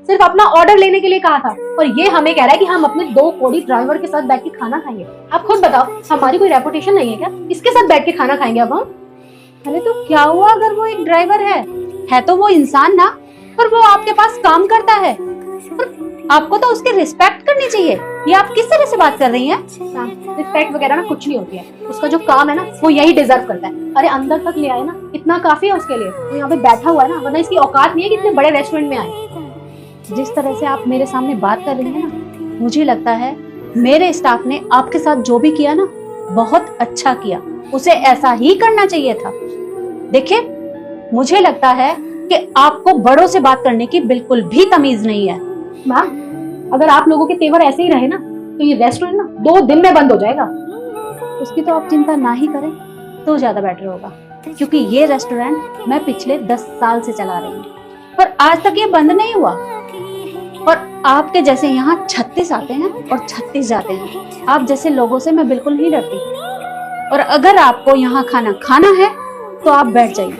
सिर्फ अपना ऑर्डर लेने के लिए कहा था, और ये हमें कह रहा है कि हम अपने 2 कोड़ी ड्राइवर के साथ बैठ के खाना खाएंगे। आप खुद बताओ, हमारी कोई रेपुटेशन नहीं है क्या? इसके साथ बैठ के खाना खाएंगे अब हम? अरे तो क्या हुआ अगर वो एक ड्राइवर है तो वो इंसान ना, पर वो आपके पास काम करता है, पर आपको तो उसकी रिस्पेक्ट करनी चाहिए। ये आप किस तरह से बात कर रही हैं? रिस्पेक्ट वगैरह ना कुछ नहीं होती है, उसका जो काम है ना वो यही डिजर्व करता है। अरे अंदर तक ले आए ना, इतना काफी है उसके लिए। वो यहाँ पे बैठा हुआ है ना, वरना इसकी औकात नहीं है कि इतने बड़े रेस्टोरेंट में आए। जिस तरह से आप मेरे सामने बात कर रही हैं ना, मुझे लगता है मेरे स्टाफ ने आपके साथ जो भी किया ना, बहुत अच्छा किया। उसे ऐसा ही करना चाहिए था। देखिए, मुझे लगता है कि आपको बड़ों से बात करने की बिल्कुल भी तमीज नहीं है। माँ, अगर आप लोगों के तेवर ऐसे ही रहे ना, तो ये रेस्टोरेंट ना 2 दिन में बंद हो जाएगा। उसकी तो आप चिंता ना ही करें तो ज्यादा बेटर होगा, क्योंकि ये रेस्टोरेंट मैं पिछले 10 साल से चला रही हूँ, पर आज तक ये बंद नहीं हुआ। और आपके जैसे यहाँ 36 आते हैं और 36 जाते हैं। आप जैसे लोगों से मैं बिल्कुल नहीं डरती। और अगर आपको यहाँ खाना खाना है तो आप बैठ जाइए।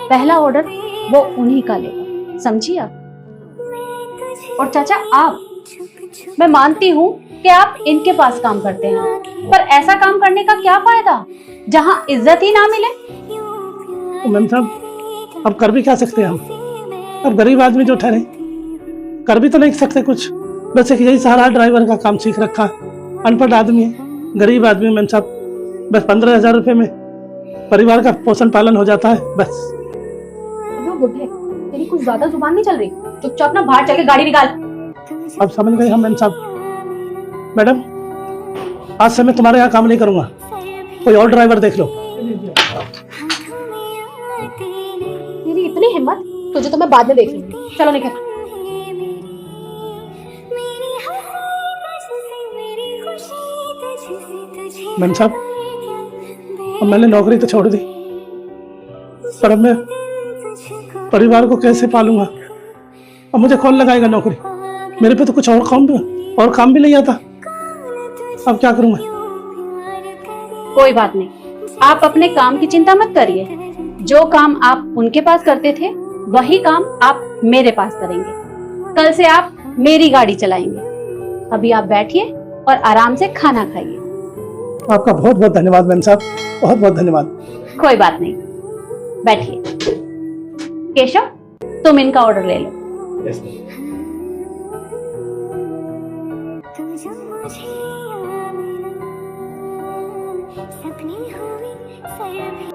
पहला ऑर्डर वो उन्हीं का लेगा, समझिए आप। और चाचा, आप, मैं मानती हूँ कि आप इनके पास काम करते हैं, पर ऐसा काम करने का क्या फायदा जहाँ इज्जत ही ना मिले? मैम साहब, अब कर भी क्या सकते हैं हम? अब गरीब आदमी जो ठहरे, कर भी तो नहीं सकते कुछ। बस एक यही सहारा, ड्राइवर का काम सीख रखा, अनपढ़ आदमी है, गरीब आदमी। मैम साहब, बस 15,000 रुपये में परिवार का पोषण पालन हो जाता है, बस। अबे बुढ़े, तेरी कुछ ज्यादा जुबान नहीं चल रही? चुपचाप ना बाहर चल के गाड़ी निकाल। अब समझ गए हम मैम साहब। मैडम, आज से मैं तुम्हारे यहाँ काम नहीं करूँगा, कोई और ड्राइवर देख लो। तेरी इतनी हिम्मत, तुझे तो मैं बाद में देख लूंगी। चलो निकल। मैम साहब, अब मैंने नौकरी तो छोड़ दी, पर अब मैं परिवार को कैसे पालूंगा? अब मुझे कौन लगाएगा नौकरी? मेरे पे तो कुछ और काम भी नहीं आता। अब क्या करूं मैं? कोई बात नहीं, आप अपने काम की चिंता मत करिए। जो काम आप उनके पास करते थे, वही काम आप मेरे पास करेंगे। कल से आप मेरी गाड़ी चलाएंगे। अभी आप बैठिए और आराम से खाना खाइए। आपका बहुत बहुत धन्यवाद मैम साहब, बहुत बहुत धन्यवाद। कोई बात नहीं, बैठिए। केशव, तुम इनका ऑर्डर ले लो। यस।